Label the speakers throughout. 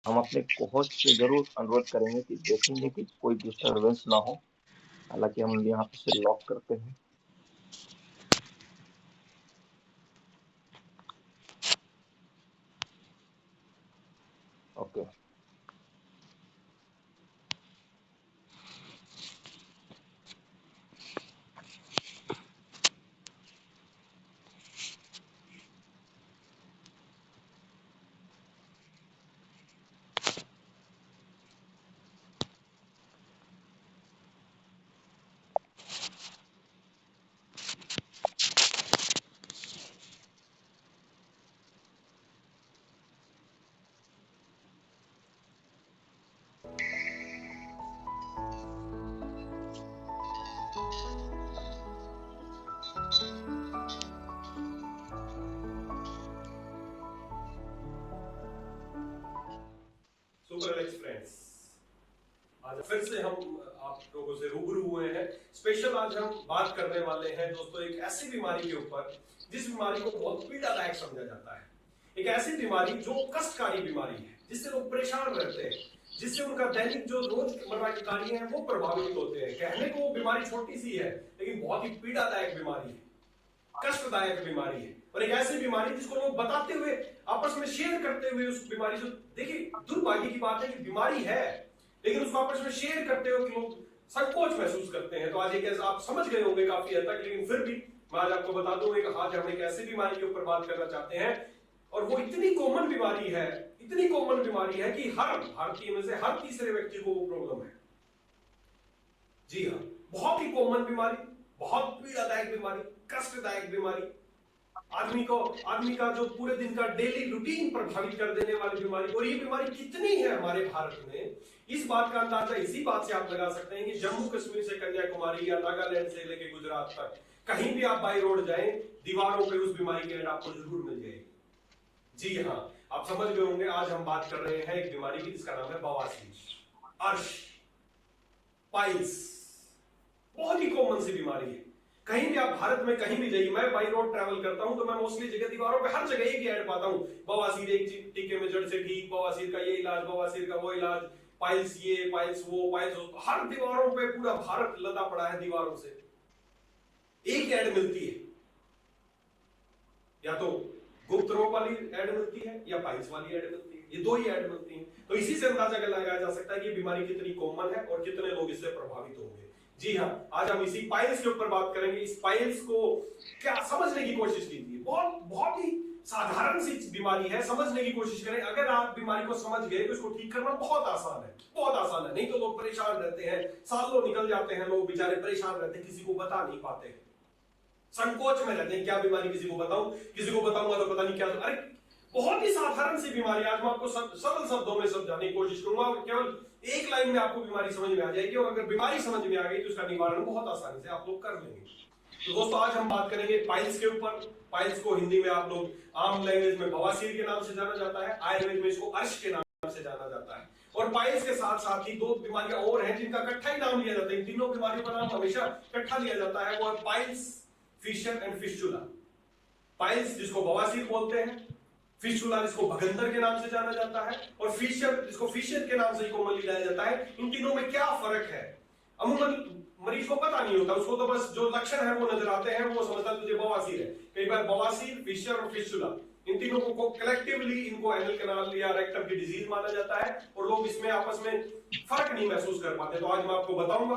Speaker 1: हम अपने कोहोस्ट से जरूर अनुरोध करेंगे कि देखेंगे कि कोई डिस्टरबेंस ना हो। हालांकि हम यहाँ पे से लॉक करते हैं। ओके।
Speaker 2: सुपर एलेक्स फ्रेंड्स, आज फिर से हम आप लोगों से रूबरू हुए हैं। स्पेशल आज हम बात करने वाले हैं दोस्तों एक ऐसी बीमारी के ऊपर जिस बीमारी को बहुत पीड़ादायक समझा जाता है। एक ऐसी बीमारी जो कष्टकारी बीमारी है, जिससे लोग परेशान रहते हैं, जिससे उनका दैनिक जो रोजमर्रा के कार्य हैं वो प्रभावित होते हैं। कहने को वो बीमारी छोटी सी है, लेकिन बहुत ही पीड़ादायक बीमारी है, कष्टदायक बीमारी है। और एक ऐसी बीमारी जिसको लोग बताते हुए, आपस में शेयर करते हुए उस बीमारी से, देखिए दुर्भाग्य की बात है कि बीमारी है लेकिन उसको आपस में शेयर करते हुए लोग संकोच महसूस करते हैं। तो आज एक आप समझ गए होंगे काफी हद तक, लेकिन फिर भी मैं आज आपको बता दूं कि आज हम एक ऐसी बीमारी के ऊपर बात करना चाहते हैं और वो इतनी कॉमन बीमारी है, इतनी कॉमन बीमारी है कि हर भारतीय में से हर तीसरे व्यक्ति को वो प्रॉब्लम है। जी हाँ, बहुत ही कॉमन बीमारी, बहुत पीड़ादायक बीमारी, कष्टदायक बीमारी, आदमी का जो पूरे दिन का डेली रूटीन प्रभावित कर देने वाली बीमारी। और ये बीमारी कितनी है हमारे भारत में, इस बात का अंदाजा इसी बात से आप लगा सकते हैं कि जम्मू कश्मीर से कन्याकुमारी या नागालैंड से लेकर गुजरात तक कहीं भी आप बाई रोड जाएं, दीवारों पे उस बीमारी की एड आपको जरूर मिल जाएगी। जी हाँ, आप समझ गए होंगे आज हम बात कर रहे हैं एक बीमारी की जिसका नाम है बवासीर, अर्श, पाइल्स। बहुत ही कॉमन सी बीमारी है। कहीं भी आप भारत में कहीं भी जाइए, मैं बाई रोड ट्रैवल करता हूं तो मैं मोस्टली जगह दीवारों पे हर जगह एक ही ऐड पाता हूं, बवासीर एक टीके में जड़ से ठीक, बवासीर का ये इलाज, बवासीर का वो इलाज, पाइल्स ये, पाइल्स वो, पाइल्स वो। हर दीवारों पे पूरा भारत लदा पड़ा है दीवारों से, एक ऐड मिलती है, या तो गुप्त रोग वाली ऐड मिलती है या पाइल्स वाली ऐड मिलती है। ये दो ही ऐड मिलती है। तो इसी से अंदाजा लगाया जा सकता है कि बीमारी कितनी कॉमन है और कितने लोग इससे प्रभावित होंगे। जी हाँ, आज हम इसी पाइल्स के ऊपर बात करेंगे। इस पाइल्स को क्या समझने की कोशिश कीजिए। बहुत ही साधारण सी बीमारी है, समझने की कोशिश करें। अगर आप बीमारी को समझ गए तो इसको ठीक करना बहुत आसान है, बहुत आसान है। नहीं तो लोग परेशान रहते हैं, सालों निकल जाते हैं, लोग बेचारे परेशान रहते हैं, किसी को बता नहीं पाते, संकोच में रहते हैं, क्या बीमारी किसी को बताऊं, किसी को बताऊंगा तो पता नहीं क्या। अरे बहुत ही साधारण सी बीमारी, आज मैं आपको सरल शब्दों में समझाने की कोशिश करूंगा और केवल एक लाइन में आपको बीमारी समझ में आ जाएगी। और अगर बीमारी समझ में आ गई तो उसका निवारण बहुत आसानी से आप लोग कर लेंगे। तो दोस्तों आज हम बात करेंगे पाइल्स के ऊपर। पाइल्स को हिंदी में आप लोग आम लैंग्वेज में बवासीर के नाम से जाना जाता है, आयुर्वेद में इसको अर्श के नाम से जाना जाता है। और पाइल्स के साथ साथ ही दो बीमारियां और हैं जिनका इकट्ठा ही नाम लिया जाता है। इन तीनों बीमारियों का नाम हमेशा इकट्ठा लिया जाता है, वो है piles, fissure and fistula. Piles जिसको बवासीर बोलते हैं, फिस्टुला जिसको भगंदर के नाम से जाना जाता है, और फिशर जिसको फिशर के नाम से कॉमनली जाना जाता है। इन तीनों में क्या फर्क है अमूमन मरीज को पता नहीं होता, उसको तो बस जो लक्षण है वो नजर आते हैं, वो समझता है तुझे बवासीर है। कई बार बवासीर, फिशर और फिस्टुला, इन तीनों को कलेक्टिवली इनको एनल कैनाल या रेक्टम की डिजीज माना जाता है और लोग इसमें आपस में फर्क नहीं महसूस कर पाते। तो आज मैं आपको बताऊंगा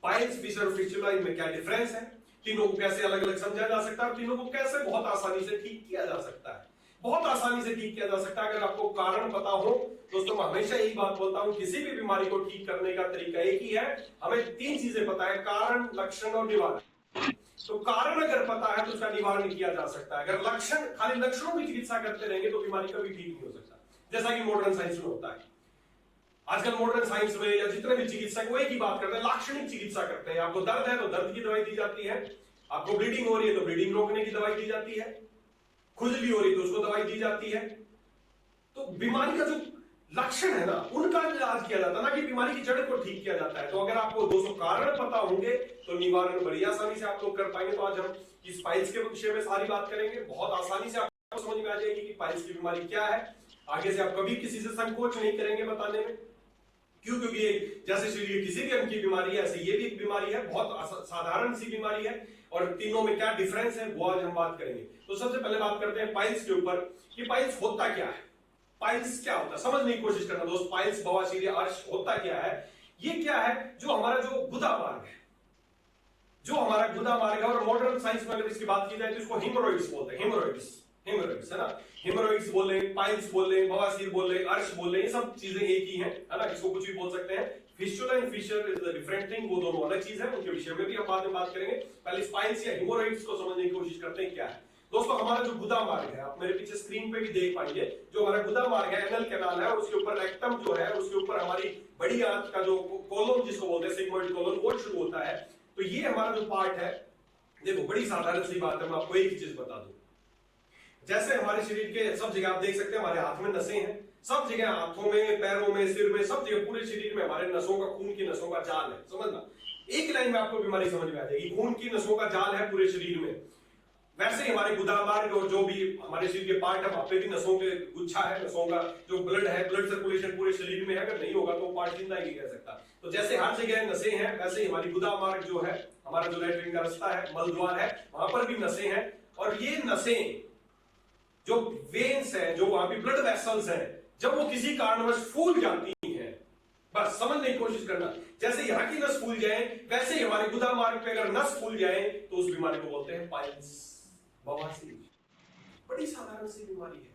Speaker 2: पाइल्स, फिशर और फिस्टुला, इनमें क्या डिफरेंस है, तीनों को कैसे अलग अलग समझा जा सकता है, तीनों को कैसे बहुत आसानी से ठीक किया जा सकता है। बहुत आसानी से ठीक किया जा सकता है अगर आपको कारण पता हो। दोस्तों मैं हमेशा यही बात बोलता हूं, किसी भी बीमारी को ठीक करने का तरीका एक ही है। हमें तीन चीजें पता है, कारण, लक्षण और निवारण। तो कारण अगर पता है तो उसका निवारण किया जा सकता है। अगर लक्षण, खाली लक्षणों की चिकित्सा करते रहेंगे तो बीमारी कभी ठीक नहीं हो सकता, जैसा कि मॉडर्न साइंस में होता है। आजकल मॉडर्न साइंस में या जितने भी चिकित्सक वो एक ही बात करते हैं, लाक्षणिक चिकित्सा करते हैं। आपको दर्द है तो दर्द की दवाई दी जाती है, आपको ब्लीडिंग हो रही है तो ब्लीडिंग रोकने की दवाई दी जाती है, खुजली हो रही तो उसको दवाई दी जाती है। तो बीमारी का जो लक्षण है ना, उनका इलाज किया जाता है, ना कि बीमारी की जड़ को ठीक किया जाता है। तो अगर आपको दोस्तों कारण पता होंगे तो निवारण बड़ी आसानी से आप लोग कर पाएंगे। तो आज हम इस पाइल्स के विषय में सारी बात करेंगे, बहुत आसानी से आपको समझ में आ जाएगी कि पाइल्स की बीमारी क्या है। आगे से आप कभी किसी से संकोच नहीं करेंगे बताने में। क्यों? क्योंकि जैसे शरीर किसी भी अंग की बीमारी है, ऐसे ये भी एक बीमारी है, बहुत साधारण सी बीमारी है, और तीनों में क्या डिफरेंस है वो आज हम बात करेंगे। तो सबसे पहले बात करते हैं पाइल्स के ऊपर कि पाइल्स होता क्या है। पाइल्स क्या होता है समझने की कोशिश करना दोस्त। पाइल्स, बवासीर या अर्श होता क्या है? ये क्या है? जो हमारा जो गुदा मार्ग है, जो हमारा गुदा मार्ग है, और मॉडर्न साइंस में अगर इसकी बात की जाए तो इसको हेमोरॉइड्स बोलते हैं। हेमोरॉइड्स है ना, हेमोरॉइड्स बोल रहे, पाइल्स बोल रहे, बवासीर बोल रहे, अर्श बोल रहे, ये सब चीजें एक ही है ना, इसको कुछ भी बोल सकते हैं। Fistula and fissure is the different thing, वो दोनों अलग चीज है, उनके विषय में भी हम बाद में बात करेंगे। पहले पाइल्स या हेमोरॉइड्स को समझने की कोशिश करते हैं क्या है। दोस्तों हमारा जो गुदा मार्ग है, आप मेरे पीछे स्क्रीन पे भी देख पाएंगे, जो हमारा गुदा मार्ग है, एनल कैनाल है, और उसके ऊपर रेक्टम जो है, उसके ऊपर हमारी बड़ी आंत का जो कोलन जिसको बोलते हैं सिग्मोइड कोलन, वो शुरू होता है। तो ये हमारा जो पार्ट है, देखो बड़ी साधारण सी बात है, मैं आपको एक चीज बता दूं। जैसे हमारे शरीर के सब जगह आप देख सकते हैं, हमारे हाथ में नसें हैं, सब जगह हाथों में, पैरों में, सिर में, सब जगह पूरे शरीर में हमारे नसों का, खून की नसों का जाल है। समझना, एक लाइन में आपको बीमारी समझ में आ जाएगी। खून की नसों का जाल है पूरे शरीर में। वैसे ही हमारे गुदा मार्ग और जो भी हमारे शरीर के पार्ट है, वहां पे भी नसों के गुच्छा है, नसों का जो ब्लड है, ब्लड सर्कुलेशन पूरे शरीर में है। अगर नहीं होगा तो पार्ट जिंदा ही नहीं कह सकता। तो जैसे हर जगह नसें हैं, वैसे ही हमारी गुदा मार्ग जो है, हमारा जो लैट्रिन का रास्ता है, मल द्वार है, वहां पर भी नसें हैं। और ये नसें जो वेन्स है, जो वहां पे ब्लड वेसल्स हैं, जब वो किसी कारणवश फूल जाती हैं, बस समझने की कोशिश करना, जैसे यहां की नस फूल जाए, वैसे ही हमारे गुदा मार्ग पे अगर नस फूल जाए तो उस बीमारी को बोलते हैं पाइल्स, बवासीर। बड़ी साधारण सी बीमारी है।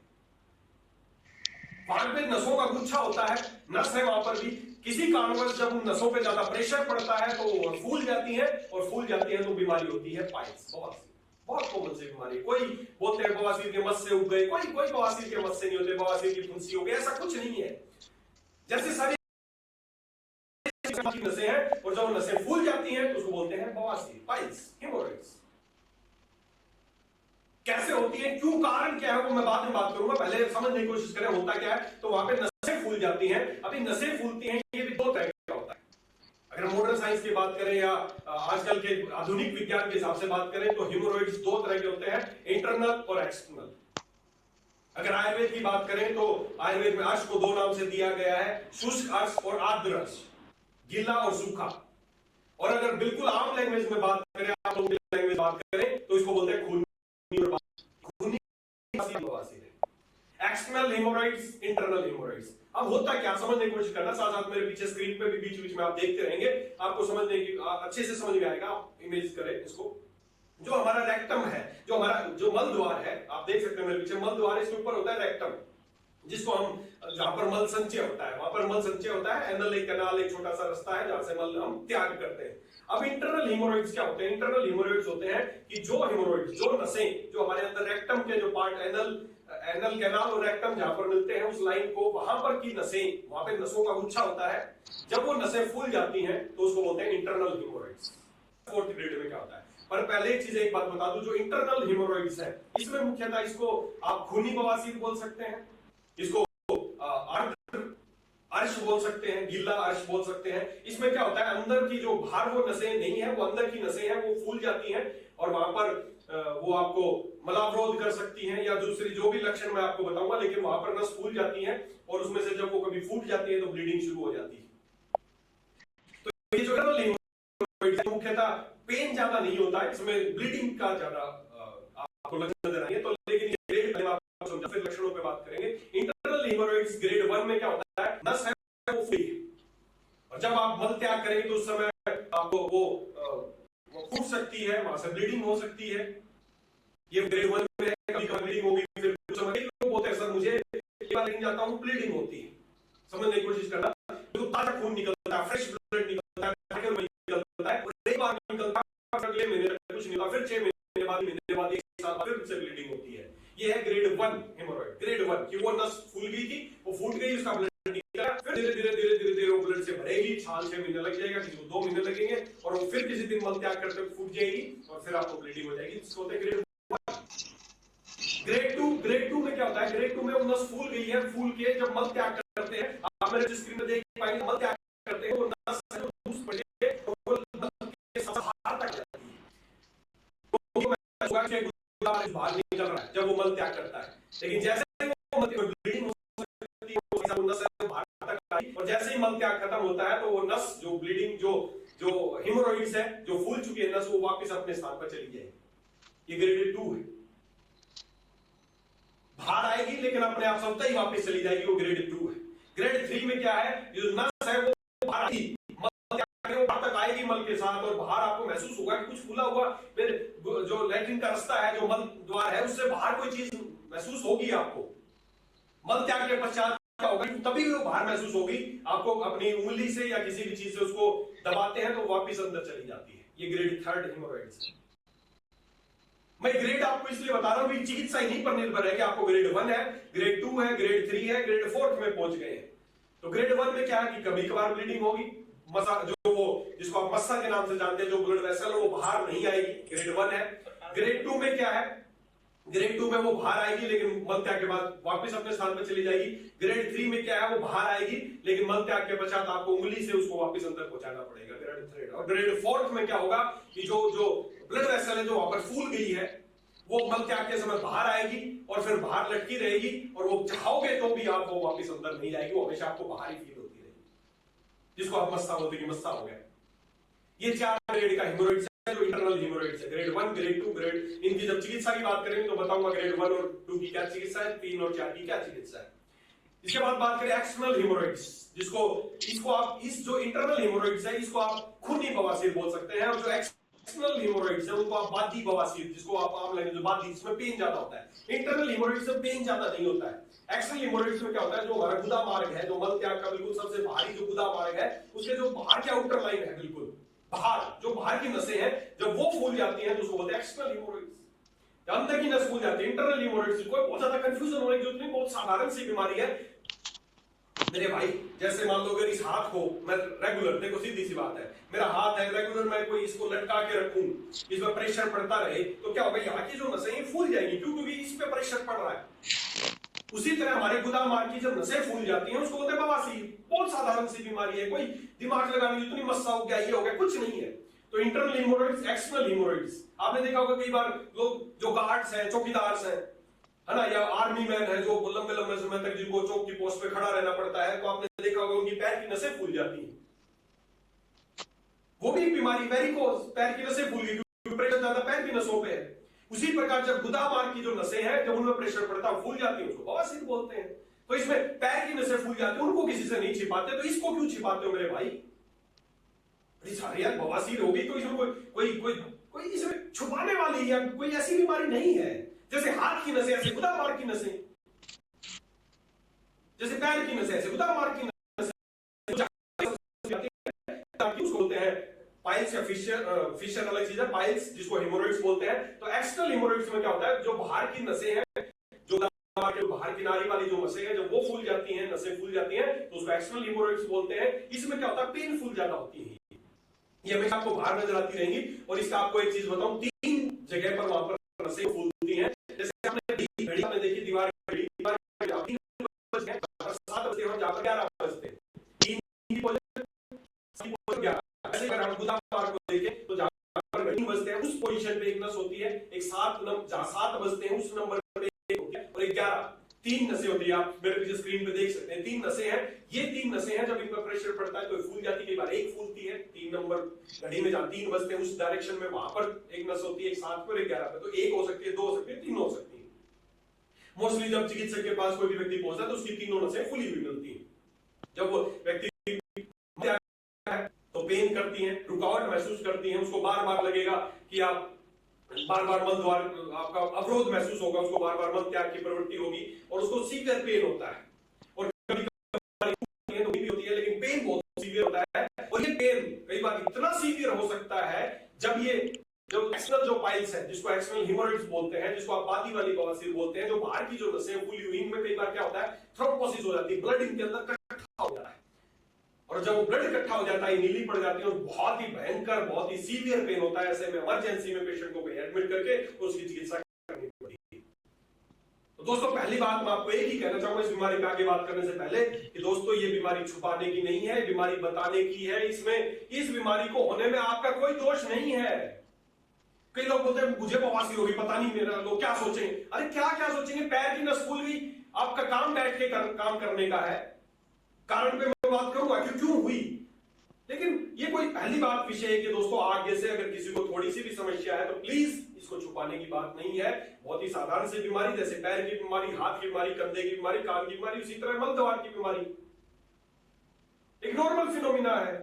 Speaker 2: वहां पे नसों का गुच्छा होता है, नस है वहां पर भी, किसी कारणवश जब उन नसों पे ज्यादा प्रेशर पड़ता है तो फूल जाती है, और फूल जाती है तो बीमारी होती है पाइल्स, बवासीर। बहुत कॉमन सी बीमारी है। कोई बोलते हैं बवासीर के मस से उग गए, कोई बवासीर के मस से नहीं होते, बवासीर की फुंसी हो गई, ऐसा कुछ नहीं है। जैसे सारी नसें हैं, और जब नसें फूल जाती हैं तो उसको बोलते हैं बवासीर, पाइल्स, हेमोरॉइड्स। कैसे होती है, क्यों, कारण क्या है, वो मैं बाद में बात करूंगा। पहले समझने की कोशिश करें होता क्या है। तो वहां पे नसें फूल जाती हैं। अभी नसें फूलती हैं, ये भी दो तरह का होता है। अगर मॉडर्न साइंस की बात करें या आजकल के आधुनिक विज्ञान के हिसाब से बात करें तो हेमोरॉइड्स दो तरह के होते हैं, इंटरनल और एक्सटर्नल। अगर आयुर्वेद की बात करें तो आयुर्वेद में अर्श को दो नाम से दिया गया है, शुष्क अर्श और आर्द्र अर्श, गीला और सूखा। और अगर बिल्कुल आम लैंग्वेज में बात करें, आप लोग लैंग्वेज बात करें तो इसको बोलते हैं खूनी बवासीर। External hemorrhoids, internal hemorrhoids. अब होता क्या, समझने की कोशिश करना, साथ साथ मेरे पीछे स्क्रीन पे भी बीच बीच में आप देखते रहेंगे, आपको समझने की अच्छे से समझ में आएगा। आप इमेज करें इसको। जो हमारा रेक्टम है, जो हमारा जो मल द्वार है, आप देख सकते हैं मेरे पीछे मल द्वार है, इसके ऊपर होता है रेक्टम, जिसको हम, जहां पर मल संचय होता है, वहां पर मल संचय होता है। एनल एक कैनाल, एक छोटा सा रास्ता है जहां से मल हम त्याग करते हैं। अब इंटरनल हेमोरॉइड्स क्या होते हैं? इंटरनल हेमोरॉइड्स होते हैं कि जो हेमोरॉइड्स, जो नसें, जो हमारे अंदर रेक्टम के जो पार्ट, एनल कैनाल और रेक्टम जहां पर मिलते हैं, उस लाइन को, वहां पर की नसें, वहां पे नसों का गुच्छा होता है, जब वो नसें फूल जाती हैं तो उसको बोलते हैं इंटरनल हेमोरॉइड्स। फोर्थ ग्रेड में क्या होता है, पर पहले एक चीज, एक बात बता दूं, जो इंटरनल हेमोरॉइड्स है, इसमें मुख्यतः इसको आप खूनी बवासीर बोल सकते हैं, इसको अर्श बोल सकते हैं, गीला अर्श बोल सकते हैं। इसमें क्या होता है, अंदर की जो बाहर वो नसें नहीं है, वो अंदर की नसें हैं, वो फूल जाती हैं, और वहां पर वो आपको मलावरोध कर सकती हैं, या दूसरी जो भी लक्षण मैं आपको बताऊंगा, लेकिन वहां पर नस फूल जाती है, और उसमें से जब वो कभी फूट जाती है तो ब्लीडिंग शुरू हो जाती है। तो ये जो मुख्यतः पेन ज्यादा नहीं होता है, इसमें ब्लीडिंग का ज्यादा आपको लक्षण नजर आएंगे। तो लेकिन ये ग्रेड पहले आपको समझा, फिर लक्षणों पे बात करेंगे। इंटरनल हेमोरॉइड्स ग्रेड 1 में क्या होता है, नस है वो फूली है, और जब आप मल त्याग करेंगे तो उस समय आपको वो फूट सकती है, वहां से ब्लीडिंग हो सकती है। ये ग्रेड 1 में कभी कभी ब्लीडिंग होगी, फिर कुछ समय लोग बोलते हैं सर मुझे एक बार लेकिन जाता हूं ब्लीडिंग होती है। समझने की कोशिश करना, तो ताजा खून निकलता है, फ्रेश ब्लड निकलता है, निकलता है, और एक बार निकलता है, अगले महीने तक कुछ नहीं होता, फिर 6 महीने बाद, महीने बाद, 1 साल बाद फिर से ब्लीडिंग होती है। ये है ग्रेड 1 हेमोरॉइड। ग्रेड 1 कि वो नस फूल गई थी, वो फूट गई, उसका ब्लड निकला, फिर धीरे धीरे वो ब्लड से भरेगी, 6 महीने लग जाएगा, किसी को 2 महीने लगेंगे, और वो फिर किसी दिन मल त्याग करते फूट जाएगी, और फिर आपको ब्लीडिंग हो जाएगी। इसको होता है ग्रेड 1। ग्रेड 2 में क्या होता है, ग्रेड 2 में वो नस फूल गई है, फूल के जब मल त्याग करते हैं, आप मेरे स्क्रीन में देख पाएंगे, मल त्याग करते हैं, वो नस दूस पड़े और मल के साथ बाहर तक जाती है। तो बाहर निकल रहा है जब वो मल त्याग करता है, लेकिन जैसे वो ब्लीडिंग और जैसे ही मल त्याग खत्म होता है तो वो नस जो ब्लीडिंग जो हेमोरॉइड्स है, जो फूल चुकी है नस, वो वापस अपने स्थान पर चली जाएगी। ये ग्रेड 2 है। बाहर आएगी लेकिन अपने आप स्वतः ही वापस चली जाएगी, वो ग्रेड 2 है। ग्रेड 3 में क्या है, जो नस है वो बाहर आएगी, बाहर तक आएगी मल के साथ, और बाहर आपको महसूस होगा कि कुछ फूला हुआ, फिर जो लैट्रिन का रास्ता है, जो मल द्वार है, उससे बाहर कोई चीज महसूस होगी आपको। मल त्याग के पश्चात क्या होगा, तभी वो बाहर महसूस होगी आपको। अपनी उंगली से या किसी भी चीज से उसको दबाते हैं तो वापस अंदर चली जाती है। ये ग्रेड 3 हेमोरॉइड्स है। मैं ग्रेड आपको इसलिए बता रहा हूं कि चिकित्सा इन्हीं पर निर्भर है कि आपको ग्रेड 1 है, ग्रेड 2 है, ग्रेड 3 है, ग्रेड 4 में पहुंच गए हैं। तो ग्रेड 1 में क्या है कि कभी कभार ब्लीडिंग होगी, जो वो जिसको आप मस्सा के नाम से जानते हैं, जो ब्लड वेसल वो बाहर नहीं आएगी, ग्रेड 1 है। ग्रेड 2 में क्या है, ग्रेड 2 में वो बाहर आएगी लेकिन मल त्याग के बाद वापस अपने स्थान पर चली जाएगी। ग्रेड 3 में क्या है, वो बाहर आएगी लेकिन मल त्याग के पश्चात आपको उंगली से उसको वापस अंदर पहुंचाना पड़ेगा, ग्रेड 3। और ग्रेड 4 में क्या होगा कि जो ब्लड वेसल है जो वहां पर फूल गई है, वो मल त्याग के समय बाहर आएगी और फिर बाहर लटकी रहेगी, और वो चाहोगे तो भी आप वो वापस अंदर नहीं जाएगी, वो हमेशा आपको बाहर ही फील होती रहेगी, जिसको आप मस्सा बोलते हैं, मस्सा हो गया। ये 4 ग्रेड का हेमोरॉइड्स है, जो इंटरनल हेमोरॉइड्स है, ग्रेड 1, ग्रेड 2, ग्रेड। इनकी जब चिकित्सा की बात करेंगे तो बताऊंगा ग्रेड 1 और 2 की क्या चिकित्सा है, 3 और 4 की क्या चिकित्सा है। इसके बाद बात करें एक्सटर्नल हेमोरॉइड्स, इसको आप इस जो इंटरनल हेमोरॉइड्स है इसको आप खूनी बवासीर बोल सकते हैं, और जो एक्सटर्नल हेमोरॉइड्स है उनको आप बादी बवासीर, जिसको आप आम लैंग्वेज में बादी, जिसमें पेन ज्यादा होता है। इंटरनल हेमोरॉइड्स में पेन ज्यादा नहीं होता है। एक्सटर्नल हेमोरॉइड्स में क्या होता है, जो हमारा गुदा मार्ग है, जो मल त्याग का बिल्कुल सबसे बाहरी जो गुदा मार्ग है, उसके जो बाहर की आउटर लाइन है, बिल्कुल बाहर जो बाहर की नसें हैं, जब वो फूल जाती हैं तो उसको बोलते हैं एक्सटर्नल हेमोरॉइड्स। अंदर की नस फूल जाती है, इंटरनल हेमोरॉइड्स। कोई बहुत ज्यादा कंफ्यूजन होने की जरूरत नहीं, बहुत साधारण सी बीमारी है मेरे भाई। जैसे मान लो अगर इस हाथ को मैं रेगुलर, देखो सीधी सी बात है, मेरा हाथ है रेगुलर, मैं कोई इसको लटका के रखूं, इसमें प्रेशर पड़ता रहे, तो क्या होगा, यहाँ की जो नसें फूल जाएंगी, क्यों, क्योंकि इस पे प्रेशर पड़ रहा है। उसी तरह हमारे गुदा मार्ग की जब नसें फूल जाती हैं उसको बोलते हैं बवासीर। बहुत साधारण सी बीमारी है, कोई दिमाग लगाने की इतनी मस्सा हो गया, ये हो गया, कुछ नहीं है। तो इंटरनल हेमोरॉइड्स, एक्सटर्नल हेमोरॉइड्स, आपने देखा होगा कई बार लोग जो गार्ड्स हैं, चौकीदार हैं, है ना, या आर्मी मैन है जो लंबे लंबे समय तक जिनको चौक की पोस्ट पे खड़ा रहना पड़ता है, तो आपने देखा होगा उनकी पैर की नसें फूल जाती हैं। वो भी बीमारी, वेरिकोज, पैर की नसें फूल गई क्योंकि प्रेशर ज्यादा पैर की नसों पे है। उसी प्रकार जब गुदा मार्ग की जो नसें हैं, जब उनमें प्रेशर पड़ता है, फूल जाती है, उसको बवासीर बोलते हैं। तो इसमें पैर की नसें फूल जाती है, उनको किसी से नहीं छिपाते, तो इसको क्यों छिपाते हो मेरे भाई? सारे यार बवासीर होगी तो इसमें कोई इसमें छुपाने वाली या कोई ऐसी बीमारी नहीं है। जैसे हाथ की नसें, ऐसे गुदा मार्ग की नसें, जैसे पैर की नसें, ऐसे गुदा मार्ग की नसें, उसको बोलते हैं पाइल्स या फिशर अलग चीज है, पाइल्स जिसको हेमोरॉइड्स बोलते हैं। तो एक्सटर्नल हेमोरॉइड्स में क्या होता है, जो बाहर की नसें हैं, जो बाहर किनारे वाली जो नसें हैं, जब वो फूल जाती हैं, नसें फूल जाती हैं, तो उसको एक्सटर्नल हेमोरॉइड्स बोलते हैं। इसमें क्या होता है, पेनफुल ज्यादा होती है, ये हमेशा आपको बाहर नजर आती रहेंगी। और इसका आपको एक चीज बताऊं, 3 जगह पर वहां पर नसें फूलती हैं। जैसे आपने घड़ी में देखी, दीवार 7 बजते हैं, जहां पर 11 बजते हैं, 3 की पोजीशन 11। ऐसे अगर हम गुदा मार्ग को देखें तो जहां पर घड़ी बजते हैं उस पोजीशन पे एक नस होती है, एक 7 जहां 7 बजते हैं उस नंबर पे एक होती है, और एक 11, 3 नसें होती है। आप मेरे पीछे स्क्रीन पे देख सकते हैं, 3 नसें हैं। ये 3 नसें हैं, जब इन पर प्रेशर पड़ता है तो फूल जाती है। कई बार एक फूलती है, 3 नंबर घड़ी में जहां 3 बजते हैं उस डायरेक्शन में, वहां पर एक नस होती है, एक 7 पर, एक 11 पे। तो एक हो सकती है, 2 हो सकती है, 3 हो सकती है। मोस्टली जब चिकित्सक के पास कोई भी व्यक्ति पहुंचता है तो उसकी तीनों नसें फुली हुई मिलती हैं। जब वो व्यक्ति तो पेन करती हैं, रुकावट महसूस करती हैं, उसको बार बार लगेगा कि आप बार बार मल द्वार, आपका अवरोध महसूस होगा, उसको बार बार मल त्याग की प्रवृत्ति होगी और उसको सीवियर पेन होता है। और कभी कभी तो भी होती है, लेकिन पेन बहुत सीवियर होता है। और ये पेन कई बार इतना सीवियर हो सकता है जब ये जो एक्सटर्नल जो पाइल्स है, जिसको एक्सटर्नल हेमोरॉइड्स बोलते हैं, जिसको आप बादी वाली बवासीर बोलते हैं, जो बाहर की जो नसें फूली हुई, इनमें कई बार क्या होता है, थ्रोम्बोसिस हो जाती है, ब्लड इनके अंदर इकट्ठा हो जाता है। और जब वो ब्लड इकट्ठा हो जाता है, नीली पड़ जाती है और बहुत ही भयंकर, बहुत ही सीवियर पेन होता है। ऐसे में इमरजेंसी में पेशेंट को एडमिट करके उसकी चिकित्सा करनी पड़ती है। तो दोस्तों, पहली बात मैं आपको एक ही कहना चाहूंगा इस बीमारी पे आगे बात करने से पहले, कि दोस्तों ये बीमारी छुपाने की नहीं है, बीमारी बताने की है। इसमें इस बीमारी को होने में आपका कोई दोष नहीं है। कई लोग बोलते हैं मुझे बवासीर होगी, पता नहीं मेरा, लोग क्या सोचेंगे। अरे क्या क्या सोचेंगे, पैर की नस फूल गई, आपका काम बैठ के काम करने का है, कारण पे मैं बात करूंगा कि क्यों हुई, लेकिन ये कोई पहली बात विषय है कि दोस्तों आगे से अगर किसी को थोड़ी सी भी समस्या है तो प्लीज इसको छुपाने की बात नहीं है। बहुत ही साधारण सी बीमारी, जैसे पैर की बीमारी, हाथ की बीमारी, कंधे की बीमारी, कान की बीमारी, उसी तरह मलद्वार की बीमारी एक नॉर्मल फिनोमिना है।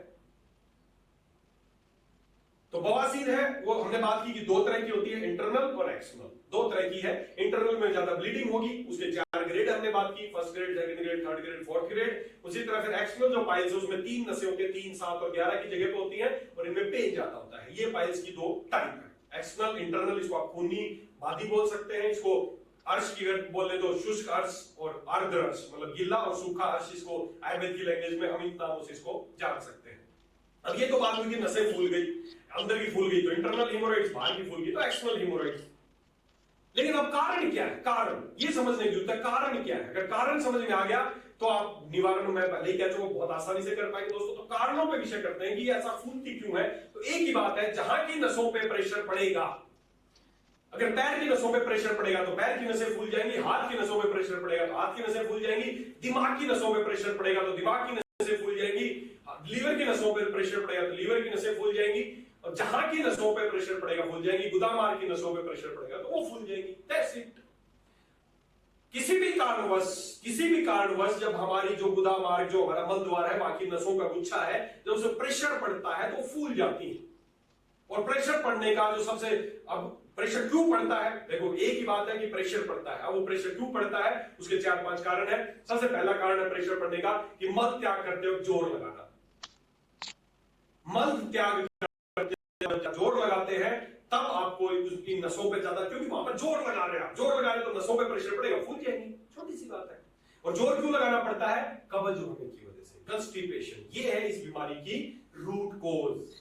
Speaker 2: तो बवासीर है वो हमने बात की कि दो तरह की होती है, इंटरनल और एक्सटर्नल। दो तरह की है, इंटरनल में ज्यादा ब्लीडिंग होगी, उसके 4 ग्रेड हमने बात की, first grade, second grade, third grade, fourth grade. उसी तरह फिर एक्सटर्नल जो पाइल्स है उसमें 3 नसें होती है, 3, 7 और 11 की जगह पे होती है और इनमें पेन ज्यादा होता है। ये पाइल्स की 2 टाइप है, एक्सटर्नल, इंटरनल। इसको आप खूनी बादी बोल सकते हैं, इसको अर्श की अगर बोले तो शुष्क अर्श और आर्द्र अर्श, मतलब गीला और सूखा अर्श, इसको आयुर्वेद की लैंग्वेज में हम इन नामों से इसको जान सकते हैं। अब ये तो बात हुई कि नसें फूल गई, अंदर की फूल गई तो इंटरनल हिमोरॉइड्स, बाहर की फूल गई तो एक्सटर्नल हिमोरॉइड्स। लेकिन अब कारण क्या है, कारण ये समझने की जरूरत है, कारण क्या है। अगर कारण समझ में आ गया तो आप निवारण में पहले ही कह चुका बहुत आसानी से कर पाएंगे दोस्तों। तो कारणों पे विषय करते हैं कि ऐसा फूलती क्यों है। तो एक ही बात है, जहां की नसों पे प्रेशर पड़ेगा, अगर पैर की नसों पे प्रेशर पड़ेगा तो पैर की नसें फूल जाएंगी, हाथ की नसों पे प्रेशर पड़ेगा तो हाथ की नसें फूल जाएंगी, दिमाग की नसों पे प्रेशर पड़ेगा तो दिमाग की नसें फूल जाएंगी, लीवर की नसों पे प्रेशर पड़ेगा तो लीवर की नसें फूल जाएंगी, और जहां की नसों पे प्रेशर पड़ेगा फूल जाएंगी, गुदामार्ग की नसों पे प्रेशर पड़ेगा तो वो फूल जाएंगी। That's it. किसी भी कारणवश जब हमारी जो गुदामार्ग, जो हमारा मल द्वार है, बाकी नसों का गुच्छा है, जब उसे प्रेशर पड़ता है तो फूल जाती है। और प्रेशर पड़ने का जो सबसे, अब प्रेशर क्यों पड़ता है, देखो एक ही बात है कि प्रेशर पड़ता है। अब वो प्रेशर क्यों पड़ता है, उसके 4-5 कारण है। सबसे पहला कारण है प्रेशर पड़ने का कि मल त्याग करते वक्त जोर लगाना। मल त्याग करते वक्त जोर लगाते हैं तब आपको उसकी नसों पे ज्यादा, क्योंकि वहां पर जोर लगा रहे हैं, जोर लगा रहे तो नसों पे प्रेशर पड़ेगा, फूल जाएंगी, छोटी सी बात है। और जोर क्यों लगाना पड़ता है, कब्ज होने की वजह से, कंस्टिपेशन। ये है इस बीमारी की रूट कोज।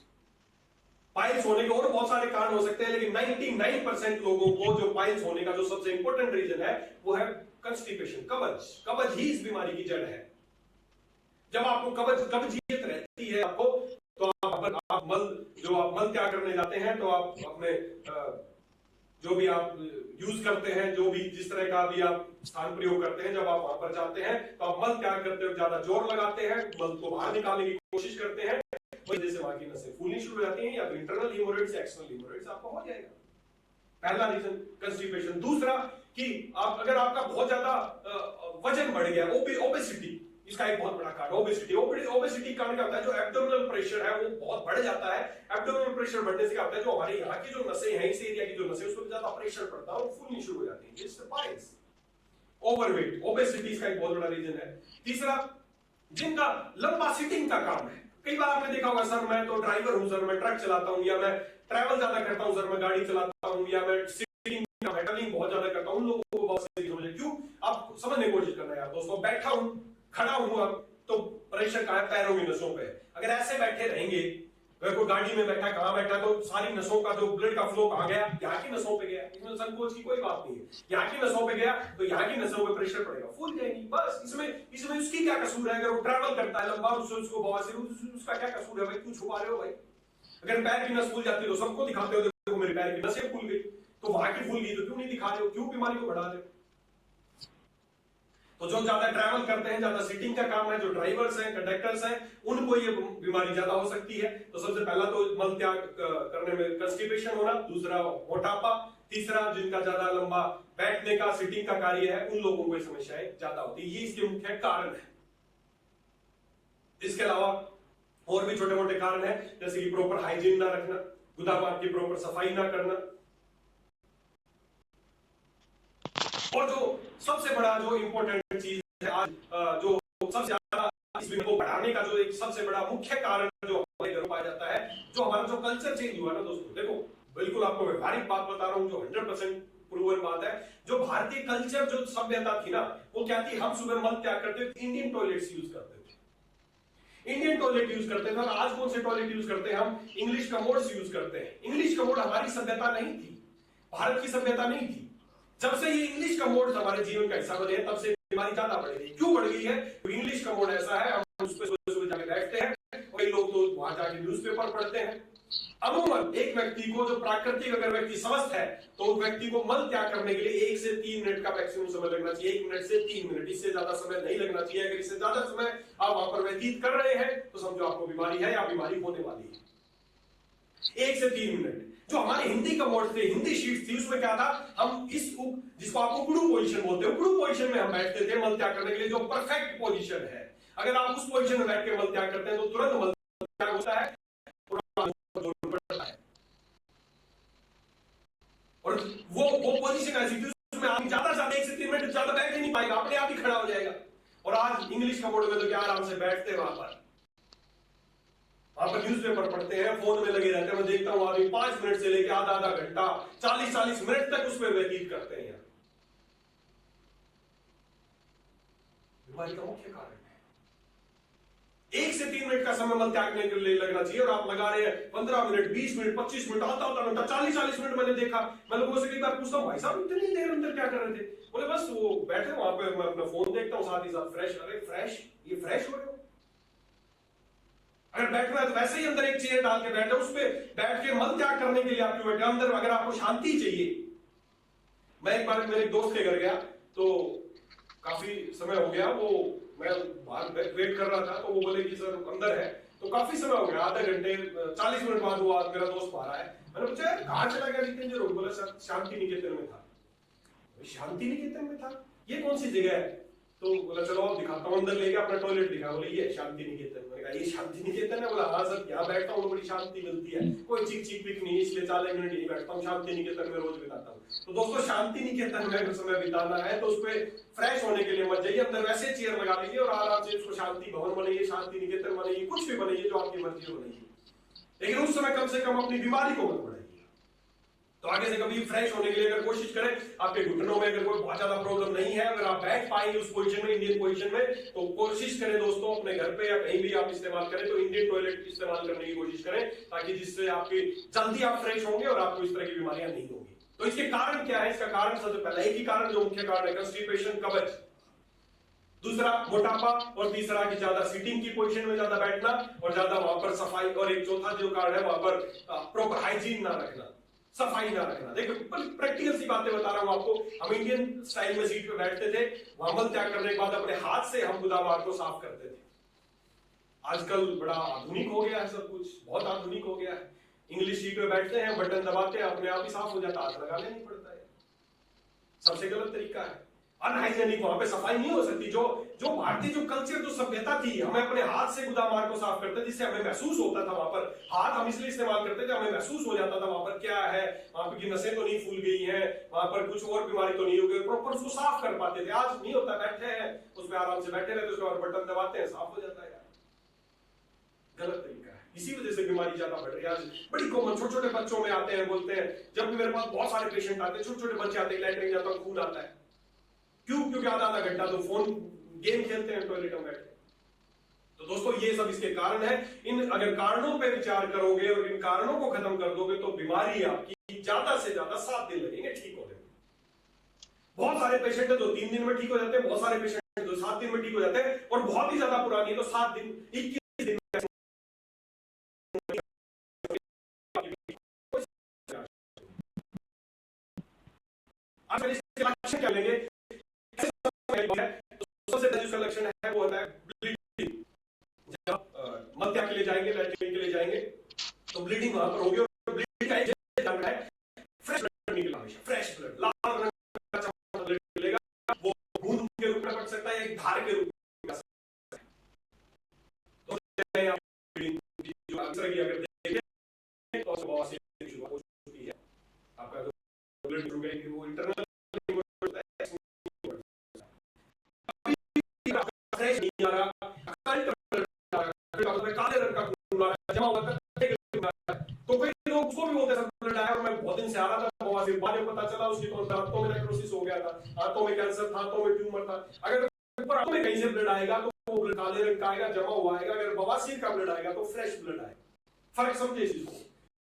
Speaker 2: पाइल्स होने के और बहुत सारे कारण हो सकते हैं, लेकिन 99% लोगों को जो पाइल्स होने का जो सबसे इंपॉर्टेंट रीजन है वो है कंस्टिपेशन, कब्ज। कब्ज ही इस बीमारी की जड़ है। जब आपको कब्जियत रहती है आपको, तो आप मल त्याग करने जाते हैं तो आप अपने जो भी आप यूज करते हैं, जो भी जिस तरह का भी आप स्थान प्रयोग करते हैं, जब आप वहां पर जाते हैं तो आप मल त्याग करते हुए ज्यादा जोर लगाते हैं, मल को बाहर निकालने की कोशिश करते हैं, वजह से वहां की नसें फूलनी शुरू हो जाती हैं, या तो इंटरनल हिमोरॉइड्स या एक्सटर्नल हिमोरॉइड्स आपको हो जाएगा। पहला रीजन कंस्टिपेशन। दूसरा कि आप, अगर आपका बहुत ज्यादा वजन बढ़ गया, ओबेसिटी, इसका एक बहुत बड़ा कारण ओबेसिटी कारण क्या होता है, जो एब्डोमिनल प्रेशर है वो बहुत बढ़ जाता है। एब्डोमिनल प्रेशर बढ़ने से क्या होता है, जो हमारे यहाँ की जो नसें हैं, इस एरिया की जो नसें, उस पर ज्यादा प्रेशर पड़ता है और फूलनी शुरू हो जाती है। जिससे पाइल्स, ओवरवेट, ओबेसिटी इसका एक बहुत बड़ा रीजन है। तीसरा, जिनका लंबा सिटिंग का काम है। कई बार आपने देखा होगा, सर मैं तो ड्राइवर हूं, सर मैं ट्रक चलाता हूं, या मैं ट्रैवल ज्यादा करता हूं, सर मैं गाड़ी चलाता हूं, या मैं सिटिंग हैंडलिंग बहुत ज्यादा करता हूं। उन लोगों को बहुत सारी समझ है। क्यों, आप समझने की कोशिश करना यार दोस्तों। बैठा हूं, खड़ा हूं, अब तो प्रेशर कहां है, पैरों की नसों पे। अगर ऐसे बैठे रहेंगे, अगर कोई गाड़ी में बैठा, कहां बैठा, तो सारी नसों का जो ब्लड का फ्लो कहां गया, यहाँ की नसों पे गया। इसमें संकोच की कोई बात नहीं है। यहाँ की नसों पे गया तो यहाँ की नसों पे प्रेशर पड़ेगा, फूल जाएगी। बस इसमें उसकी क्या कसूर है। अगर वो ट्रैवल करता है लंबा, उसको बवासीर, उसका क्या कसूर है भाई, क्यों छुपा रहे हो भाई। अगर पैर की नस फूल जाती है तो सबको दिखाते हो, देखो मेरे पैर की नसें फूल गई, तो वहां की फूल गई तो क्यों नहीं दिखा रहे हो, क्यों बीमारी को बढ़ा रहे हो। तो जो ज्यादा ट्रैवल करते हैं, ज्यादा सिटिंग का काम है, जो ड्राइवर्स हैं, कंडक्टर्स हैं, उनको ये बीमारी ज्यादा हो सकती है। तो सबसे पहला तो मल त्याग करने में कंस्टिपेशन होना, दूसरा मोटापा, तीसरा जिनका ज्यादा लंबा बैठने का, सिटिंग का कार्य है, उन लोगों को समस्याएं ज्यादा होती है। ये इसके मुख्य कारण है। इसके अलावा और भी छोटे मोटे कारण है, जैसे कि प्रॉपर हाइजीन ना रखना, गुदामार्ग की प्रॉपर सफाई ना करना, और जो सबसे बड़ा जो इंपॉर्टेंट चीज है आज, जो सबसे ज्यादा इस बीमारी को बढ़ाने का जो एक सबसे बड़ा मुख्य कारण जो हमारे घरों पाया जाता है, जो हमारा जो कल्चर चेंज हुआ ना दोस्तों। देखो बिल्कुल आपको व्यवहारिक बात बता रहा हूं, जो 100% प्रूवन बात है। जो भारतीय कल्चर, जो सभ्यता थी ना, वो क्या थी, हम सुबह मल त्याग करते थे, इंडियन टॉयलेट्स यूज करते थे, इंडियन टॉयलेट यूज करते थे। आज कौन से टॉयलेट यूज करते हैं हम, इंग्लिश कमोड्स यूज करते हैं। इंग्लिश कमोड हमारी सभ्यता नहीं थी, भारत की सभ्यता नहीं थी। जब से ये इंग्लिश कमोड हमारे जीवन का हिस्सा बने, तब से बीमारी ज्यादा बढ़ गई। क्यों बढ़ गई है, इंग्लिश कमोड ऐसा है, हम उस पर सुबह जाके बैठते हैं, कई लोग तो वहां जाके न्यूज़पेपर पढ़ते हैं, अमूमन एक व्यक्ति को, जो प्राकृतिक अगर व्यक्ति स्वस्थ है, तो उस व्यक्ति को मल त्याग करने के लिए 1 से 3 मिनट का मैक्सिमम समय लगना चाहिए। 1 मिनट से 3 मिनट, इससे ज्यादा समय नहीं लगना चाहिए। अगर इससे ज्यादा समय आप वहां पर व्यतीत कर रहे हैं तो समझो आपको बीमारी है या बीमारी होने वाली है। 1 से 3 मिनट। जो हमारे हिंदी का मोड थे, हिंदी शीट थी, उसमें क्या था, हम जिसको आप उकड़ू पोजीशन बोलते हैं, उकड़ू पोजीशन में हम बैठते थे मल त्याग करने के लिए, जो परफेक्ट पोजीशन है। अगर आप उस पोजीशन में बैठ के मल त्याग करते हैं तो तुरंत मल त्याग होता है और वो पोजीशन ऐसी थी उसमें आप ज्यादा 1 से 3 मिनट ज्यादा बैठ ही नहीं पाएगा, अपने आप ही खड़ा हो जाएगा। और आज इंग्लिश का मोड में तो क्या आराम से बैठते हैं वहां पर न्यूज़पेपर पढ़ते हैं, फोन में लगे रहते हैं। मैं देखता हूं आदमी 5 मिनट से लेकर आधा घंटा 40 मिनट तक उसमें व्यतीत करते हैं। बीमारी का मुख्य कारण है। 1 से 3 मिनट का समय मल त्यागने के लिए लगना चाहिए और आप लगा रहे हैं 15 मिनट, 20 मिनट, 25 मिनट, आधा घंटा, 40 मिनट। मैंने देखा, मैं लोगों से कई बार पूछता हूं, भाई साहब इतनी देर अंदर क्या कर रहे थे? बोले बस वो बैठे वहां पे, मैं अपना फोन देखता हूं, साथ ही साथ फ्रेश। अरे फ्रेश, ये फ्रेश हो रहे हो? अगर बैठना है तो वैसे ही अंदर एक चेयर डाल के बैठे, उस पर बैठ के मल त्याग करने के लिए आप क्यों बैठे? अंदर अगर आपको शांति चाहिए। मैं एक बार मेरे दोस्त के घर गया तो काफी समय हो गया, वो मैं बाहर वेट कर रहा था, तो वो बोले कि सर अंदर है। तो काफी समय हो गया, आधे घंटे 40 मिनट बाद वो मेरा दोस्त बाहर आया। मैंने पूछा यार कहां चला गया इतनी देर? बोला सर शांति निकेतन में था। शांति निकेतन में था? ये कौन सी जगह है? तो बोला चलो आप दिखाता हूँ। अंदर लेके अपना टॉयलेट दिखा, बोले ये शांति निकेतन। मैंने कहा ये शांति निकेतन है? बोला हाँ सर, यहाँ बैठता हूँ बड़ी शांति मिलती है, कोई चीख चीख पिक नहीं, इसलिए 40 मिनट यही बैठता हूँ, शांति निकेतन में रोज बिताता हूँ। तो दोस्तों शांति निकेतन में अगर समय बिताना है तो उसपे फ्रेश होने के लिए मत जाइए, अंदर वैसे चेयर लगा लीजिए और आराम से उसको शांति भवन बनाइए, शांति निकेतन बनाइए, कुछ भी बनाइए जो आपकी मर्जी बनाइए, लेकिन उस समय कम से कम अपनी बीमारी को मत बढ़ाइए। तो आगे से कभी फ्रेश होने के लिए अगर कोशिश करें, आपके घुटनों में अगर कोई बहुत ज्यादा प्रॉब्लम नहीं है, अगर आप बैठ पाएंगे उस पोजीशन में, इंडियन पोजीशन में, तो कोशिश करें दोस्तों अपने घर पे या कहीं भी आप इस्तेमाल करें तो इंडियन टॉयलेट इस्तेमाल करने की कोशिश करें, ताकि जिससे आपकी जल्दी आप फ्रेश होंगे और आपको इस तरह की बीमारियां नहीं होगी। तो इसके कारण क्या है? इसका कारण सबसे पहला एक ही कारण, जो मुख्य कारण है, कंस्टिपेशन, कब्ज। दूसरा मोटापा, और तीसरा कि ज्यादा सीटिंग की पोजीशन में ज्यादा बैठना और ज्यादा वहां पर सफाई, और एक चौथा जो कारण है वहां पर प्रॉपर हाइजीन ना रखना, सफाई ना रखना। देखो प्रैक्टिकल सी बातें बता रहा हूं आपको। हम इंडियन स्टाइल में सीट पे बैठते थे, वहां मल त्याग करने के बाद अपने हाथ से हम गुदामार को साफ करते थे। आजकल बड़ा आधुनिक हो गया है सब कुछ, बहुत आधुनिक हो गया है। इंग्लिश सीट पे बैठते हैं, बटन दबाते हैं, अपने आप ही साफ हो जाता, हाथ लगाने नहीं पड़ता है। सबसे गलत तरीका है, अनहाइजेनिक। वहां पे सफाई नहीं हो सकती। जो भारतीय जो कल्चर, जो सभ्यता थी, हमें अपने हाथ से गुदामार को साफ करते थे, जिससे हमें महसूस होता था वहां पर, हाथ हम इसलिए इस्तेमाल करते थे, हमें महसूस हो जाता था वहां पर क्या है, वहां पर की नसें तो नहीं फूल गई हैं, वहां पर कुछ और बीमारी तो नहीं हो गई, प्रॉपर उसको साफ कर पाते थे। आज नहीं होता, बैठे हैं उसमें आराम से बैठे रहते, उसके बाद बटन दबाते हैं, साफ हो जाता है। गलत तरीका है, इसी वजह से बीमारी ज्यादा बढ़ रही है। आज बड़ी कॉमन, छोटे छोटे बच्चों में आते हैं, बोलते हैं, जब भी मेरे पास बहुत सारे पेशेंट आते हैं, छोटे छोटे बच्चे आते हैं, लैट्रिन जाता है, खून आता है। क्यों? क्योंकि आधा घंटा तो फोन गेम खेलते हैं टॉयलेट में बैठे। तो दोस्तों ये सब इसके कारण है। इन अगर कारणों पे विचार करोगे और इन कारणों को खत्म कर दोगे तो बीमारी आपकी ज्यादा से ज्यादा 7 दिन लगेंगे ठीक होने में। बहुत सारे पेशेंट है तो 3 दिन में ठीक हो जाते हैं, बहुत सारे पेशेंट है तो 7 दिन में ठीक हो जाते हैं, और बहुत ही ज्यादा पुरानी है तो 7 दिन, 21 दिन में। आज इसके लक्षण क्या लेंगे? सबसे पहले उसका लक्षण है वो होता है ब्लीडिंग। जब मल त्याग के लिए जाएंगे, लैट्रिन के लिए जाएंगे, तो ब्लीडिंग वहां पर होगी, और ब्लीडिंग का एक जानना है, फ्रेश ब्लड निकलना, हमेशा फ्रेश ब्लड, लाल रंग का ब्लड निकलेगा। वो बूंद के रूप में बन सकता है, एक धार के रूप में बन सकता है। तो ब्लीडिंग जो अक्सर की अगर देखें तो बवासीर शुरू हो चुकी है। आपका जो ब्लड ग्रुप है वो इंटरनल नहीं आ रहा, काले रंग का खून आ रहा है, जमा हुआ था, तो कोई लोग उसको भी बोलते हैं ब्लड आया, और मैं बहुत दिन से आ रहा था बवासीर, बाद में पता चला उसकी तो हाथों में नेक्रोसिस हो गया था, हाथों में कैंसर था, हाथों में ट्यूमर था। अगर ऊपर हाथों में कहीं से ब्लड आएगा तो वो ब्लड काले रंग का आएगा, जमा हुआ आएगा। अगर बवासीर का ब्लड आएगा तो फ्रेश ब्लड आएगा। फर्क समझे इस चीज को।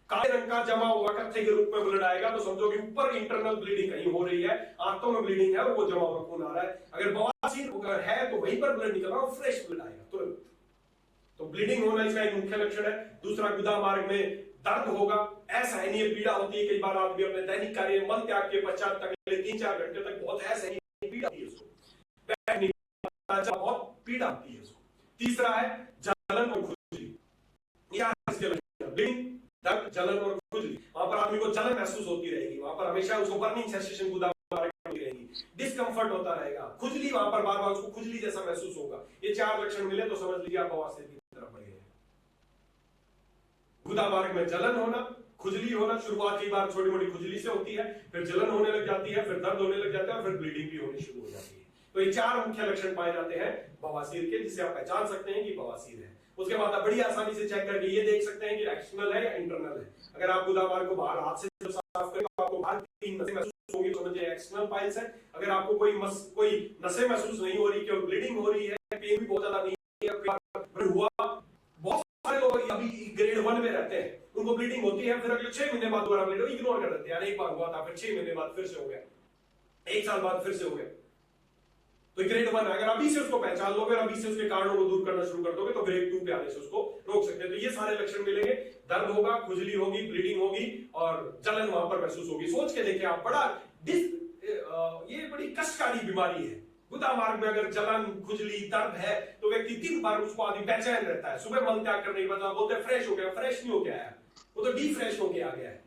Speaker 2: काले रंग का जमा हुआ कत्थे के रूप में ब्लड आएगा तो समझो कि ऊपर इंटरनल ब्लीडिंग कहीं हो रही है, आंतों में ब्लीडिंग है और वो जमा हुआ खून आ रहा है। अगर बवासीर है तो वहीं पर ब्लड निकल रहा है, फ्रेश ब्लड आएगा तुरंत। तो ब्लीडिंग होना इसका एक मुख्य लक्षण है। दूसरा, गुदा मार्ग में दर्द होगा, असहनीय पीड़ा होती है। कई बार आदमी अपने दैनिक कार्य मल त्याग के पश्चात अगले 3-4 घंटे तक बहुत असहनीय पीड़ा होती है उसको, बहुत पीड़ा होती है उसको। तीसरा है जलन और खुजली, दर्द, जलन और खुजली। वहां पर आदमी को जलन महसूस होती रहेगी, वहां पर हमेशा उसको बर्निंग सेंसेशन रहेगी, डिस्कंफर्ट होता रहेगा, खुजली वहां पर बार बार उसको खुजली जैसा महसूस होगा। ये 4 लक्षण मिले तो समझ लीजिए आप बवासीर की तरफ बढ़ गए। गुदा मार्ग में जलन होना, खुजली होना, शुरुआत की बार छोटी मोटी खुजली से होती है, फिर जलन होने लग जाती है, फिर दर्द होने लग जाता है, फिर ब्लीडिंग भी होनी शुरू हो जाती है। तो ये 4 मुख्य लक्षण पाए जाते हैं बवासीर के, जिसे आप पहचान सकते हैं कि बवासीर है। उसके बाद आप बड़ी आसानी से चेक करके ये देख सकते हैं कि एक्सटर्नल है या इंटरनल है। अगर आप गुदा मार्ग को बाहर हाथ से साफ करें तो आपको बाहर 3 नसें महसूस होंगी, समझिए एक्सटर्नल पाइल्स है। अगर आपको कोई नसें महसूस नहीं हो रही, केवल ब्लीडिंग हो रही है, पेन भी बहुत ज्यादा नहीं है, हुआ, बहुत सारे लोग अभी ग्रेड 1 में रहते हैं, उनको ब्लीडिंग होती है, फिर अगले 6 महीने बाद दोबारा ब्लीड इग्नोर कर देते हैं, यार एक बार हुआ था, फिर 6 महीने बाद फिर से हो गया, 1 साल बाद फिर से हो गया। तो ग्रेड 1 है, अगर अभी से उसको पहचान लोगे और अभी से उसके कारणों को दूर करना शुरू कर दोगे तो ग्रेड 2 पे आने से उसको रोक सकते हैं। तो ये सारे लक्षण मिलेंगे, दर्द होगा, खुजली होगी, ब्लीडिंग होगी और जलन वहां पर महसूस होगी। सोच के देखिए आप, ये बड़ी कष्टकारी बीमारी है। गुदा मार्ग में अगर जलन, खुजली, दर्द है तो व्यक्ति दिन भर उसको आदमी बेचैन रहता है। सुबह मल त्याग करने के बाद बोलते हैं फ्रेश हो गया, फ्रेश नहीं हो गया है, वो तो डिफ्रेश होके आ गया है।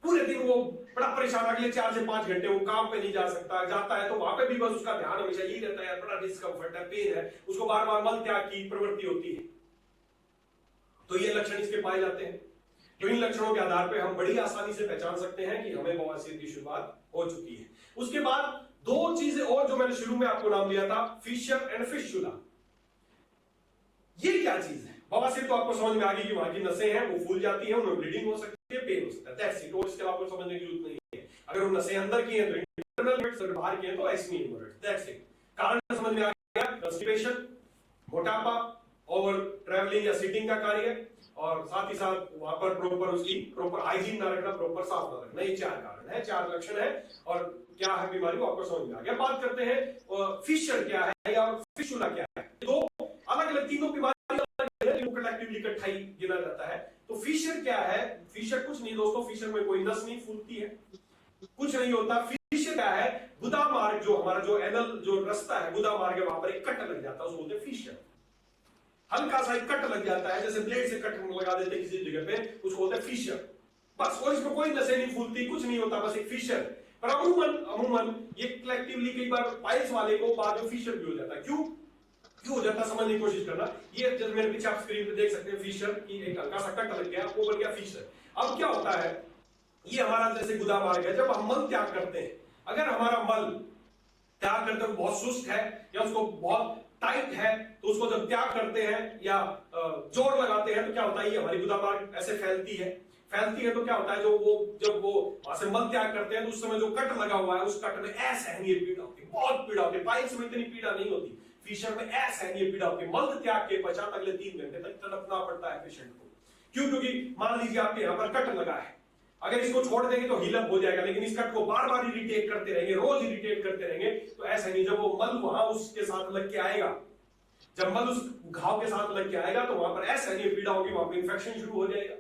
Speaker 2: पूरे दिन वो बड़ा परेशान, अगले 4 से 5 घंटे वो काम पे नहीं जा सकता, जाता है तो वहां पे भी बस उसका ध्यान हमेशा यही रहता है, बड़ा डिस्कंफर्ट है, पेन है, उसको बार बार मल त्याग की प्रवृत्ति होती है। तो ये लक्षण इसके पाए जाते हैं। तो इन लक्षणों के आधार पर हम बड़ी आसानी से पहचान सकते हैं कि हमें बवासीर की शुरुआत हो चुकी है। उसके बाद 2 चीजें और जो मैंने शुरू में आपको नाम दिया था, फिशर एंड फिस्टुला। ये क्या चीज है? बवासीर तो आपको समझ में आ गई कि वहां की नसें हैं वो फूल जाती है, उनमें ब्लीडिंग हो सकती है, पेन हो सकता है, दैट्स इट। और इसके आपको समझने की जरूरत नहीं है। अगर वो नसें अंदर की हैं तो इंटरनल हेमोरेज, अगर बाहर की हैं तो एक्सटर्नल हेमोरेज, दैट्स इट। कारण समझ में आ गया, कंस्टिपेशन, मोटापा, ओवर ट्रैवलिंग या सिटिंग का कार्य, और साथ ही साथ वहां पर प्रॉपर हाइजीन ना रखना, प्रॉपर साफ ना रखना। ये 4 कारण है, 4 लक्षण है। और क्या है बीमारी वो आपको समझ में आ गया। बात करते हैं फिशर क्या है या फिस्टुला क्या है। 2 अलग-अलग, तीनों बीमारी कलेक्टिवली इकट्ठा ही गिना जाता है। तो फिशर क्या है? फिशर कुछ नहीं दोस्तों, फिशर में कोई नस नहीं फूलती है, कुछ नहीं होता। फिशर क्या है? गुदा मार्ग, जो हमारा जो एनल जो रास्ता है, गुदा मार्ग है, वहां पर एक कट लग जाता है, उसको बोलते हैं फिशर। हल्का सा एक कट लग जाता है, जैसे ब्लेड से कट लगा देते हैं किसी जगह पे, उसको बोलते हैं फिशर। बस, और इसमें कोई नसें नहीं फूलती, कुछ नहीं होता, बस एक फिशर। पर अमूमन ये कलेक्टिवली कई बार पाइल्स वाले को बाद में फिशर भी हो जाता है। क्यों हो जाता है समझने की कोशिश करना। ये जब मेरे पीछे आप स्क्रीन पे देख सकते हैं, फिशर की एक हल्का सा कट लग गया, वो बन गया फिशर। अब क्या होता है, ये हमारा जैसे गुदा मार्ग है, जब हम मल त्याग करते हैं, अगर हमारा मल त्याग करते हुए बहुत सुस्त है या उसको बहुत टाइट है, तो उसको जब त्याग करते हैं या जोर लगाते हैं तो क्या होता है, ये हमारी गुदा मार्ग ऐसे फैलती है तो क्या होता है, जब वो वहां से मल त्याग करते हैं तो उस समय जो कट लगा हुआ है, उस कट में असहनीय पीड़ा होती है, बहुत पीड़ा होती है। पाइल्स में इतनी पीड़ा नहीं होती, फिशर में असहनीय पीड़ा होती है। मल त्याग के पश्चात अगले 3 घंटे तक तड़पना पड़ता है पेशेंट को। क्यों? क्योंकि मान लीजिए आपके यहाँ पर कट लगा है, अगर इसको छोड़ देंगे तो हील अप हो जाएगा, लेकिन इस कट को बार बार इरिटेट करते रहेंगे, रोज इरिटेट करते रहेंगे, तो ऐसा नहीं, जब वो मल वहां उसके साथ लग के आएगा, जब मल उस घाव के साथ लग के आएगा तो वहां पर असहनीय पीड़ा होगी, वहां पर इंफेक्शन शुरू हो जाएगा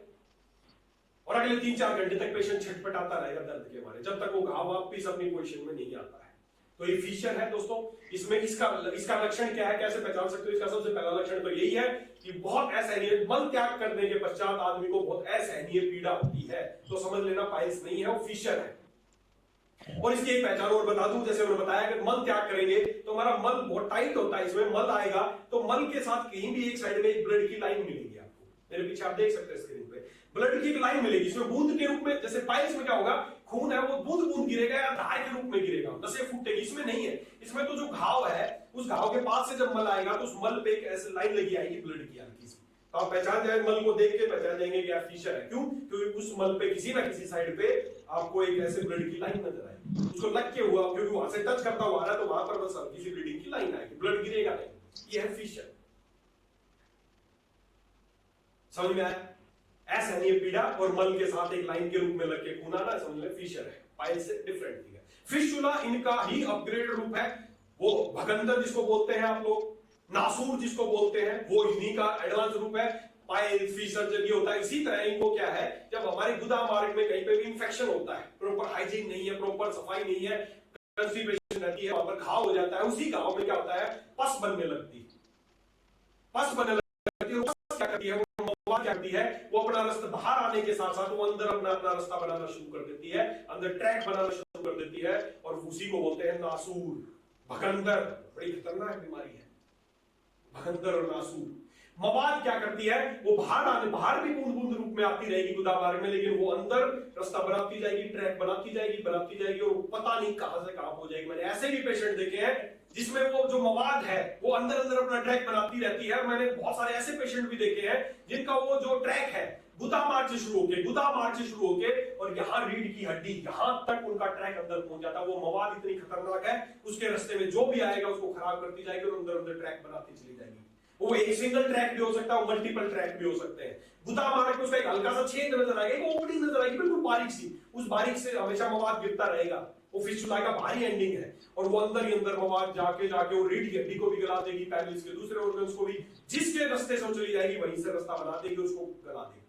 Speaker 2: और अगले 3-4 घंटे तक पेशेंट छटपटाता रहेगा दर्द के मारे, जब तक वो घाव वापस अपनी पोजीशन में नहीं आता है। तो ये फिशर है दोस्तों। इसमें इसका लक्षण क्या है, कैसे पहचान सकते हो? इसका सबसे पहला लक्षण तो यही है कि बहुत असहनीय, मल त्याग करने के पश्चात आदमी को बहुत असहनीय पीड़ा होती है, तो समझ लेना पाइल्स नहीं है, वो फिशर है। और इसकी एक पहचान और बता दूं, जैसे उन्होंने बताया कि मल त्याग करेंगे तो हमारा मल बहुत टाइट होता है, इसमें मल आएगा तो मल के साथ कहीं भी एक साइड में एक ब्लड की लाइन मिलेगी आपको, मेरे पीछे आप देख सकते हैं स्क्रीन पे, ब्लड की एक लाइन मिलेगी, इसमें बूंद के रूप में। जैसे पाइल्स में क्या होगा, खून है वो बूंद बूंद गिरेगा या धार के रूप में गिरेगा, नसें फूटेगी, इसमें नहीं है। इसमें तो जो घाव है, उस घाव के पास से जब मल आएगा तो उस मल पे एक ऐसे लाइन लगी आएगी ब्लड की हल्की सी, तो आप पहचान जाएंगे, मल को देख के पहचान जाएंगे कि यार फिशर है। क्यों? क्योंकि उस मल पे किसी ना किसी साइड पे आपको एक ऐसे ब्लड की लाइन नजर आएगी, उसको लग के हुआ, क्योंकि वहां से टच करता हुआ आ रहा है, तो वहां पर बस हल्की सी ब्लीडिंग की लाइन आएगी, ब्लड गिरेगा नहीं। ये है फिशर। समझ में आया? असहनीय पीड़ा और मल के साथ एक लाइन के रूप में लग के खून आना, समझ लें फिशर है, पाइल्स से डिफरेंट है। फिस्टुला इनका ही अपग्रेड रूप है, वो भगंदर जिसको बोलते हैं आप लोग, नासूर जिसको बोलते हैं, वो इन्हीं का एडवांस रूप है। पाइल्स, फिशर जब ये होता है, इसी तरह इनको क्या है, जब हमारे गुदा मार्ग में कहीं पे भी इंफेक्शन होता है, प्रॉपर हाइजीन नहीं है, प्रॉपर सफाई नहीं है, कंस्टिपेशन रहती है, वहां पर घाव हो जाता है, उसी घाव में क्या होता है, पस बनने लगती है। पस बनने लगती है, पस क्या करती है, वो मवाद क्या करती है, वो अपना रास्ता बाहर आने के साथ साथ वो अंदर अपना अपना रास्ता बनाना शुरू कर देती है, अंदर ट्रैक बनाना शुरू कर देती है, और उसी को बोलते हैं नासूर, भगंदर। बड़ी खतरनाक बीमारी है भगंदर और नासूर। मवाद क्या करती है, वो बाहर भी बूंद बूंद रूप में आती रहेगी गुदा मार्ग में, लेकिन वो अंदर रास्ता बनाती जाएगी, ट्रैक बनाती जाएगी, और पता नहीं कहां से कहां हो जाएगी। मैंने ऐसे भी पेशेंट देखे हैं जिसमें वो जो मवाद है वो अंदर अपना ट्रैक बनाती रहती है। मैंने बहुत सारे ऐसे पेशेंट भी देखे हैं जिनका वो जो ट्रैक है गुदा मार्ग से शुरू होके और यहाँ रीढ़ की हड्डी यहां तक उनका ट्रैक अंदर पहुंच जाता है। वो मवाद इतनी खतरनाक है, उसके रास्ते में जो भी आएगा उसको खराब करती जाएगी और अंदर ट्रैक बनाती चली जाएगी। वो एक सिंगल ट्रैक भी हो सकता है, वो मल्टीपल ट्रैक भी हो सकते हैं। गुदा मार्ग में उसका एक हल्का सा छेद नजर आएगा, वो ओपनिंग नजर आएगी बिल्कुल बारीक सी, उस बारीक से हमेशा मवाद गिरता रहेगा। वो फिस्टुला का भारी एंडिंग है और वो अंदर ही अंदर मवाद जाके वो रीढ़ की हड्डी को भी गला देगी, पैलिस के दूसरे ऑर्गन्स को भी, जिसके रास्ते से चली जाएगी वहीं से रास्ता बना देगी, उसको गला देगी।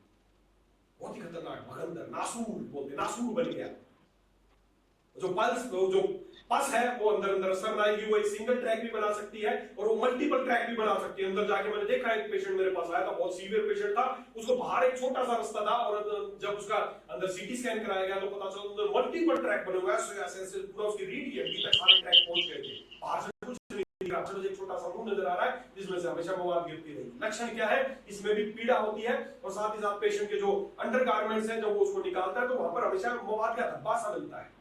Speaker 2: बहुत ही खतरनाक भगंदर, नासूर बोलते, नासूर बन गया। जो पस है वो अंदर रास्ता बनाएगी, वो एक सिंगल ट्रैक भी बना सकती है और वो मल्टीपल ट्रैक भी बना सकती है। अंदर जाके मैंने देखा एक पेशेंट मेरे पास आया था, बहुत सीवियर पेशेंट था, उसको बाहर एक छोटा सा रास्ता था और जब उसका अंदर सीटी स्कैन कराया गया तो पता चला अंदर मल्टीपल ट्रैक बने हुए हैं, ऐसे पूरा उसकी रीढ़ की हड्डी तक सारे ट्रैक पहुंच गए थे। बाहर से कुछ नहीं दिख रहा, सिर्फ एक छोटा सा मुंह नजर आ रहा है जिसमें से हमेशा मवाद गिरती रही। लक्षण क्या है, इसमें भी पीड़ा होती है और साथ ही साथ पेशेंट के जो अंडरगारमेंट्स हैं जब वो उसको निकालता है तो वहां पर हमेशा मवाद का धब्बा सा मिलता है।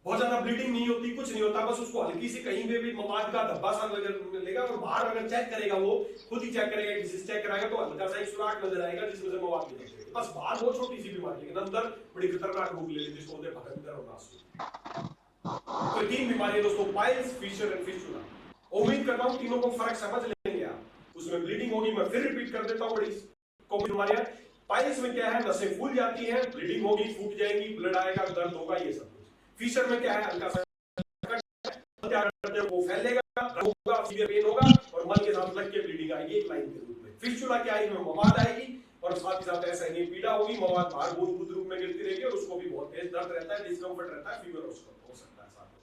Speaker 2: बहुत ज्यादा ब्लीडिंग नहीं होती, कुछ नहीं होता, बस उसको हल्की सी कहीं पे भी मवाद का धब्बा सा मिलेगा और बाहर अगर चेक करेगा, वो खुद ही चेक करेगा, किसी से चेक कराएगा तो हल्का सा एक सुराख नजर आएगा जिसमें से मवाद निकल जाएगा। बस बाहर बहुत छोटी सी बीमारी, लेकिन अंदर बड़ी खतरनाक रूप ले लेती है, जिसको बोलते हैं भगंदर और नासूर। तो तीन बीमारियां दोस्तों, पाइल्स, फिशर एंड फिस्टुला। उम्मीद करता हूं तीनों को फर्क समझ लेंगे आप। उसमें ब्लीडिंग होगी, मैं फिर रिपीट कर देता हूं, बड़ी कॉमन बीमारियां। पाइल्स में क्या है, नसें फूल जाती हैं, ब्लीडिंग होगी, फूट जाएगी, ब्लड आएगा, दर्द होगा, ये सब। फिशर में क्या है, हल्का सा वो फैलेगा, होगा, सीवियर पेन होगा और मल के साथ लग के ब्लीडिंग आएगी एक लाइन के रूप में। फिस्टुला क्या आएगी, मवाद आएगी और साथ ही साथ ऐसा ही पीड़ा होगी, मवाद बाहर बूंद रूप में गिरती रहेगी और उसको भी बहुत तेज दर्द रहता है, डिस्कम्फर्ट रहता है, फीवर हो सकता है साथ में।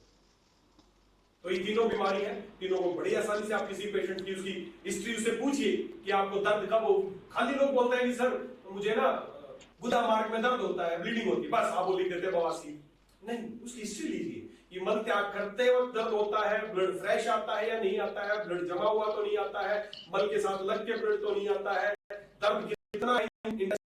Speaker 2: तो ये तीनों बीमारी है, तीनों को बड़ी आसानी से आप किसी पेशेंट की उसकी हिस्ट्री उससे पूछिए कि आपको दर्द कब हो। खाली लोग बोलते हैं कि सर मुझे ना गुदा मार्ग में दर्द होता है, ब्लीडिंग होती है, बस आप वो लिख देते बवासीर। नहीं, उसकी हिस्ट्री लीजिए कि मल त्याग करते वक्त दर्द होता है, ब्लड फ्रेश आता है या नहीं आता है, ब्लड जमा हुआ तो नहीं आता है, मल के साथ लग के ब्लड तो नहीं आता है, दर्द कितना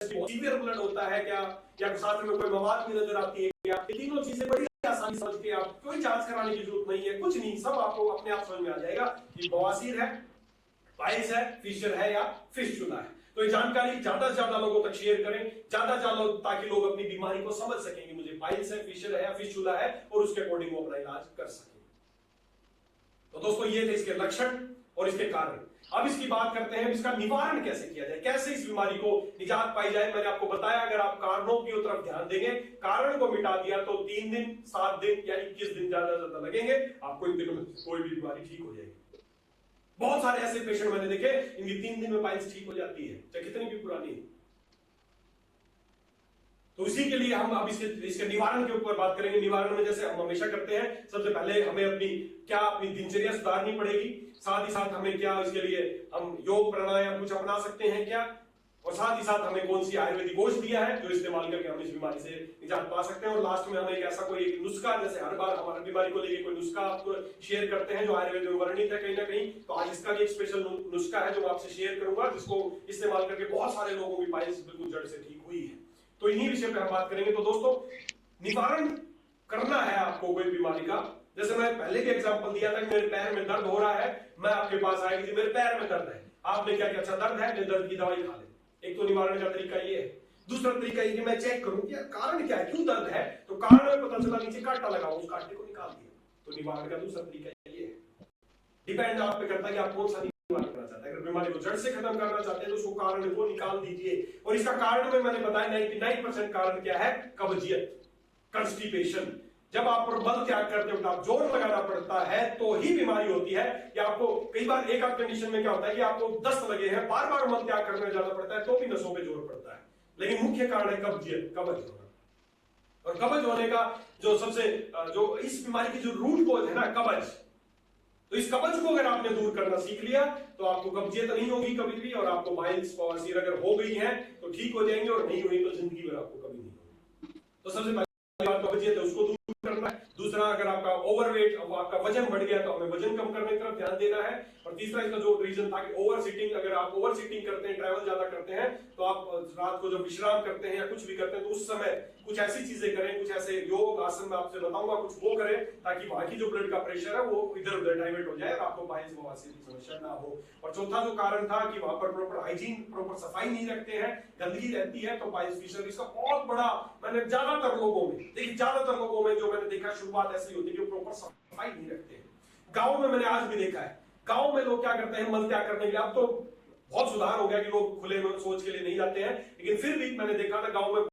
Speaker 2: सीवियर ब्लड होता है क्या, या साथ में कोई मवाद भी नजर आती है क्या। ये तीनों चीजें बड़ी आसानी समझ के, आप कोई जांच कराने की जरूरत नहीं है, कुछ नहीं, सब आपको अपने आप समझ में आ जाएगा कि बवासीर है, पाइल्स है, फिशर है या फिस्टुला है। तो ये जानकारी ज्यादा से ज्यादा लोगों तक शेयर करें, ज्यादा से ज्यादा, ताकि लोग अपनी बीमारी को समझ सकें कि मुझे पाइल्स है, फिशर है या फिस्टुला है और उसके अकॉर्डिंग वो अपना इलाज कर सकें। तो दोस्तों ये थे इसके लक्षण और इसके कारण। अब इसकी बात करते हैं इसका निवारण कैसे किया जाए, कैसे इस बीमारी को निजात पाई जाए। मैंने आपको बताया अगर आप कारणों की तरफ ध्यान देंगे, कारण को मिटा दिया तो 3 दिन, 7 दिन या 21 दिन ज्यादा लगेंगे, आपको इन दिनों में कोई भी बीमारी ठीक हो जाएगी। बहुत सारे ऐसे पेशेंट मैंने देखे इनकी 3 दिन में पाइल्स ठीक हो जाती है, चाहे कितनी भी पुरानी है। तो इसी के लिए हम अब इसके निवारण के ऊपर बात करेंगे। निवारण में जैसे हम हमेशा करते हैं, सबसे पहले हमें अपनी दिनचर्या सुधारनी पड़ेगी, साथ ही साथ हमें क्या इसके लिए हम योग प्राणायाम कुछ अपना सकते हैं क्या, और साथ ही साथ हमें कौन सी आयुर्वेदिक औषधि है जो इस्तेमाल करके हम इस बीमारी से निजात पा सकते हैं। और लास्ट में हमें एक ऐसा कोई एक नुस्खा, जैसे हर बार हमारी बीमारी को लेकर कोई नुस्खा आपको शेयर करते हैं जो आयुर्वेद में वर्णित है कहीं ना कहीं, तो आज इसका भी एक स्पेशल नुस्खा है जो मैं आपसे शेयर करूंगा, जिसको इस्तेमाल करके बहुत सारे लोगों की पाइल्स बिल्कुल जड़ से ठीक हुई है। तो इन्हीं विषय पे हम बात करेंगे। तो दोस्तों निवारण करना है आपको कोई बीमारी का, जैसे मैं पहले भी एग्जांपल दिया था कि मेरे पैर में दर्द हो रहा है, मैं आपके पास आया कि मेरे पैर में दर्द है, आपने क्या किया, अच्छा दर्द है, दर्द की दवाई खा ले। एक तो निवारण का तरीका ये है। दूसरा तरीका ये कि मैं चेक करूं कि कारण क्या है, क्यों दर्द है, तो कारण में पता चला नीचे कांटा लगा, उस कांटे को निकाल दिया। तो निवारण का दूसरा तरीका ये है। डिपेंड आप पे करता है कि आप कौन सा निवारण करना चाहते हैं। अगर बीमारी को जड़ से खत्म करना चाहते हैं तो उसको कारण को निकाल दीजिए। और इसका कारण में मैंने बताया 99% कारण क्या है, कब्जियत, कंस्टिपेशन, जब आप पर बल त्याग करते हो, आप जोर लगाना पड़ता है तो ही बीमारी होती है। या आपको कई बार एक आध कंडीशन में क्या होता है कि आपको दस्त लगे हैं, बार बार मल त्याग करने जाना पड़ता है तो भी नसों पे जोर पड़ता है। लेकिन मुख्य कारण है कब्जियत, कब्ज होना। और कब्ज होने का जो सबसे जो इस बीमारी की जो रूट कॉज है ना, कब्ज, तो इस कब्ज को अगर आपने दूर करना सीख लिया तो आपको कब्जियत नहीं होगी कभी भी, और आपको बाइल्स बवासीर अगर हो गई है तो ठीक हो जाएंगे, और नहीं हुई तो जिंदगी भर आपको कभी नहीं होगी। तो सबसे पहली बात कब्जियत है, उसको दूर करना है। दूसरा, अगर आपका ओवरवेट, आपका वजन बढ़ गया तो हमें वजन कम करने की तरफ ध्यान देना है। और तीसरा इसका जो रीजन था कि ओवर सिटिंग, अगर आप ओवर सिटिंग करते हैं, ट्रैवल ज्यादा करते हैं, तो आप रात को जब विश्राम करते हैं या कुछ भी करते हैं तो उस समय कुछ ऐसी चीजें करें, कुछ ऐसे योग आसन में आपसे बताऊंगा, कुछ वो करें ताकि वहां की जो ब्लड का प्रेशर है वो इधर उधर डाइवर्ट हो जाए और आपको बाइल्स बवासीर की समस्या ना हो। और चौथा जो कारण था कि वहां पर प्रॉपर हाइजीन, प्रॉपर सफाई नहीं रखते हैं, गंदगी रहती है, तो बाइल्स फिशर इसका बहुत बड़ा, मैंने ज्यादातर लोगों में देखिए, ज्यादातर लोगों में जो मैंने देखा शुरुआत ऐसी होती है कि प्रॉपर सफाई नहीं रखते हैं। गांव में मैंने आज भी देखा है, गांव में लोग क्या करते हैं मल त्याग करने के लिए, अब तो बहुत सुधार हो गया कि लोग खुले में शौच के लिए नहीं जाते हैं, लेकिन फिर भी मैंने देखा था गांव में